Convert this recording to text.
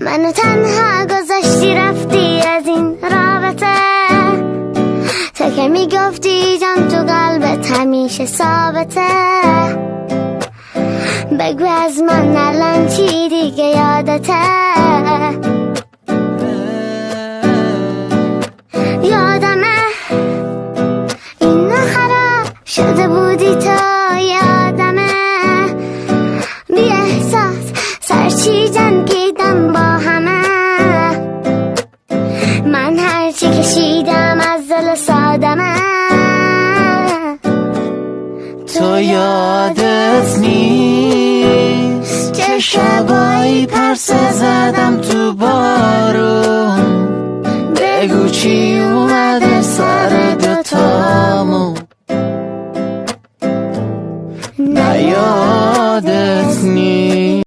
منو تنها گذاشتی رفتی از این رابطه، تا که میگفتی جان تو قلبت همیشه ثابته. بگو از من الان چی دیگه یادته؟ یادمه این خراب شده بودی تو، یادمه بی احساس سرچی جنگیدم با همه. من هرچی کشیدم از دل سادمه. تو یادت نیست چه شبایی پرسه زدم تو بارون؟ بگو چی